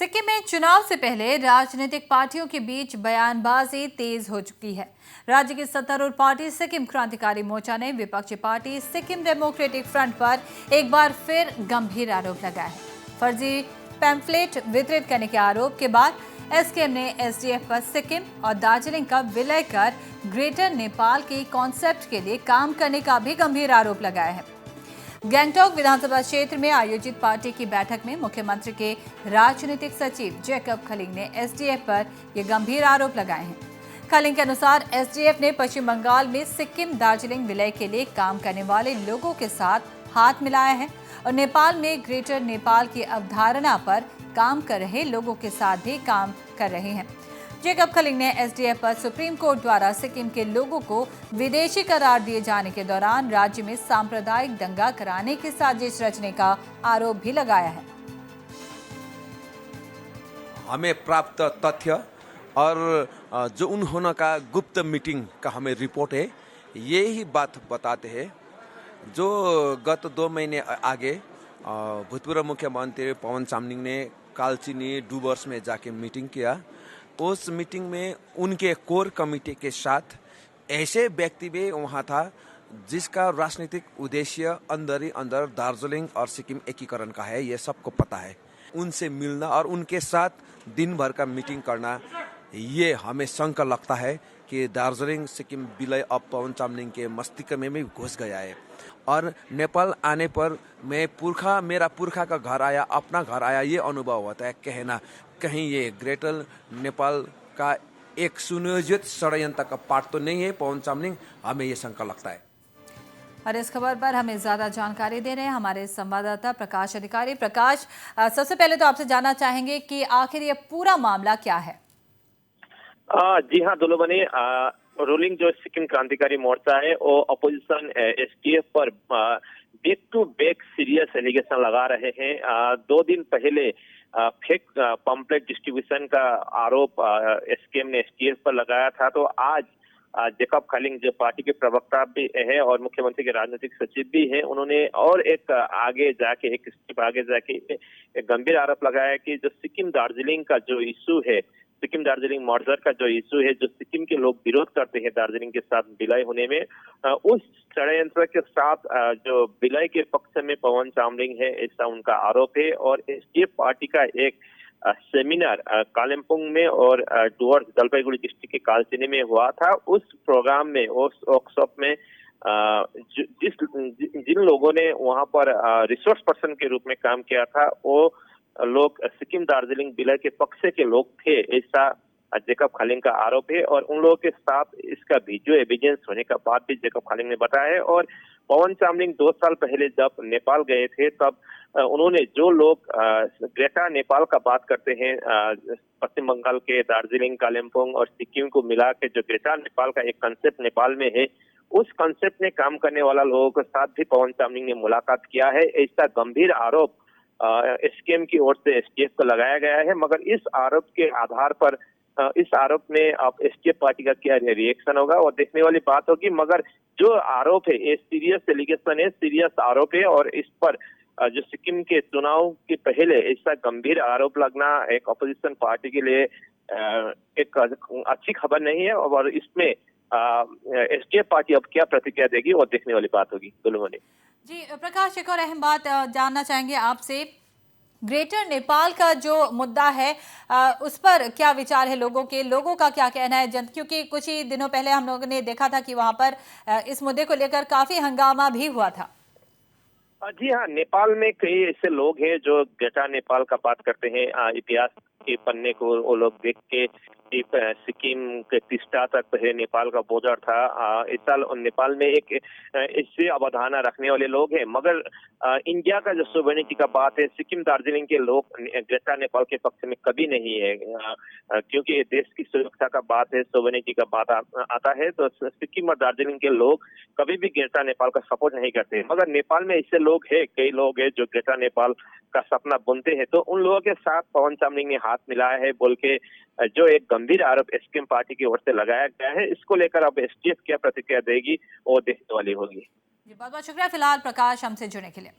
सिक्किम में चुनाव से पहले राजनीतिक पार्टियों के बीच बयानबाजी तेज हो चुकी है। राज्य की सत्तारूढ़ पार्टी सिक्किम क्रांतिकारी मोर्चा ने विपक्षी पार्टी सिक्किम डेमोक्रेटिक फ्रंट पर एक बार फिर गंभीर आरोप लगाया है। फर्जी पैम्फलेट वितरित करने के आरोप के बाद एसकेएम ने एसडीएफ पर सिक्किम और दार्जिलिंग का विलय कर ग्रेटर नेपाल के कॉन्सेप्ट के लिए काम करने का भी गंभीर आरोप लगाया है। गैंगटॉक विधानसभा क्षेत्र में आयोजित पार्टी की बैठक में मुख्यमंत्री के राजनीतिक सचिव जैकब खलिंग ने एसडीएफ पर ये गंभीर आरोप लगाए हैं। खलिंग के अनुसार एसडीएफ ने पश्चिम बंगाल में सिक्किम दार्जिलिंग विलय के लिए काम करने वाले लोगों के साथ हाथ मिलाया है और नेपाल में ग्रेटर नेपाल की अवधारणा पर काम कर रहे लोगों के साथ भी काम कर रहे हैं। जैकब खलिंग ने एसडीएफ पर सुप्रीम कोर्ट द्वारा सिक्किम के लोगों को विदेशी करार दिए जाने के दौरान राज्य में सांप्रदायिक दंगा कराने की साजिश रचने का आरोप भी लगाया है। हमें प्राप्त तथ्य और जो उन्होंने का गुप्त मीटिंग का हमें रिपोर्ट है, ये ही बात बताते हैं। जो गत 2 महीने आगे भूतपूर्व मुख्यमंत्री पवन चामलिङ ने कालचिनी डुवर्स में जाके मीटिंग किया। उस मीटिंग में उनके कोर कमेटी के साथ ऐसे व्यक्ति भी वहाँ था जिसका राजनीतिक उद्देश्य अंदर ही अंदर दार्जिलिंग और सिक्किम एकीकरण का है, ये सबको पता है। उनसे मिलना और उनके साथ दिन भर का मीटिंग करना, ये हमें शंका लगता है कि दार्जिलिंग सिक्किम विलय अब पवन चामलिङ के मस्तिष्क में भी घुस गया है। और नेपाल आने पर मेरा पुरखा का घर आया, अपना घर आया, ये अनुभव होता है। कहना कहीं ये ग्रेटर नेपाल का एक सुनियोजित षड्यंत्र का पार्ट तो नहीं है पवन चामलिङ, हमें ये शंका लगता है। और इस खबर पर हमें ज्यादा जानकारी दे रहे हैं हमारे संवाददाता प्रकाश अधिकारी। प्रकाश, सबसे पहले तो आपसे जानना चाहेंगे कि आखिर ये पूरा मामला क्या है? जी हाँ दुलोबनी, रूलिंग जो सिक्किम क्रांतिकारी मोर्चा है वो अपोजिशन एसडीएफ पर back to back serious allegation लगा रहे हैं। 2 दिन पहले फेक पंपलेट डिस्ट्रीब्यूशन का आरोप एसकेएम ने एसडीएफ पर लगाया था, तो आज जैकब खलिंग जो पार्टी के प्रवक्ता भी है और मुख्यमंत्री के राजनीतिक सचिव भी हैं, उन्होंने और एक स्टेप आगे जाके एक गंभीर आरोप लगाया कि जो सिक्किम दार्जिलिंग का जो इशू है, सिक्किम दार्जिलिंग मर्जर का जो इशू है, जो सिक्किम के लोग विरोध करते हैं दार्जिलिंग के साथ विलय होने में, उस षड्यंत्र के साथ जो विलय के पक्ष में पवन चामलिङ है, ऐसा उनका आरोप है। और एसडीएफ पार्टी का एक सेमिनार कालिम्पोंग में और डुवर्स जलपाईगुड़ी डिस्ट्रिक्ट के कालचिनी में हुआ था। उस प्रोग्राम में, उस वर्कशॉप में जिन लोगों ने वहां पर रिसोर्स पर्सन के रूप में काम किया था, वो लोग सिक्किम दार्जिलिंग विलय के पक्ष के लोग थे, ऐसा जैकब खलिंग का आरोप है। और उन लोगों के साथ इसका वीडियो एविडेंस होने का बात भी जैकब खलिंग ने बताया है। और पवन चामलिङ 2 साल पहले जब नेपाल गए थे, तब उन्होंने जो लोग ग्रेटर नेपाल का बात करते हैं, पश्चिम बंगाल के दार्जिलिंग, कालिम्पोंग और सिक्किम को मिला के जो ग्रेटर नेपाल का एक कंसेप्ट नेपाल में है, उस कंसेप्ट में काम करने वाला लोगों के साथ भी पवन चामलिङ ने मुलाकात किया है, ऐसा गंभीर आरोप एसकेएम की ओर से एसडीएफ को लगाया गया है। मगर इस आरोप के आधार पर इस आरोप में अब एसडीएफ पार्टी का क्या रिएक्शन होगा और देखने वाली बात होगी। मगर जो आरोप है ये सीरियस एलिगेशन है, सीरियस आरोप है। और इस पर जो सिक्किम के चुनाव के पहले ऐसा गंभीर आरोप लगना एक अपोजिशन पार्टी के लिए एक अच्छी खबर नहीं है। और इसमें एसडीएफ पार्टी अब क्या प्रतिक्रिया देगी वो देखने वाली बात होगी। दुलोमनी जी प्रकाश, एक और अहम बात जानना चाहेंगे आपसे, ग्रेटर नेपाल का जो मुद्दा है उस पर क्या विचार है लोगों का क्या कहना है? क्योंकि कुछ ही दिनों पहले हम लोगों ने देखा था कि वहां पर इस मुद्दे को लेकर काफी हंगामा भी हुआ था। जी हाँ, नेपाल में कई ऐसे लोग हैं जो ग्रेटर नेपाल का बात करते हैं। इतिहास के पन्ने को वो लोग देख के सिक्किम के तिस्टा तक पहले नेपाल का बॉर्डर था, इस साल नेपाल में एक इससे अवधारणा रखने वाले लोग हैं। मगर इंडिया का जो सोवरेनिटी का बात है, सिक्किम दार्जिलिंग के लोग ग्रेटर नेपाल के पक्ष में कभी नहीं है, क्योंकि देश की सुरक्षा का बात है, सोवरेनिटी का बात आता है, तो सिक्किम और दार्जिलिंग के लोग कभी भी ग्रेटर नेपाल का सपोर्ट नहीं करते। मगर नेपाल में ऐसे लोग हैं, कई लोग हैं जो ग्रेटर नेपाल का सपना बुनते हैं, तो उन लोगों के साथ पवन चामलिङ ने हाथ मिलाया है बोल के जो एक गंभीर आरोप एसकेएम पार्टी की ओर से लगाया गया है, इसको लेकर अब एसडीएफ क्या प्रतिक्रिया देगी वो देखने वाली होगी। बहुत बहुत शुक्रिया फिलहाल प्रकाश हमसे जुड़ने के लिए।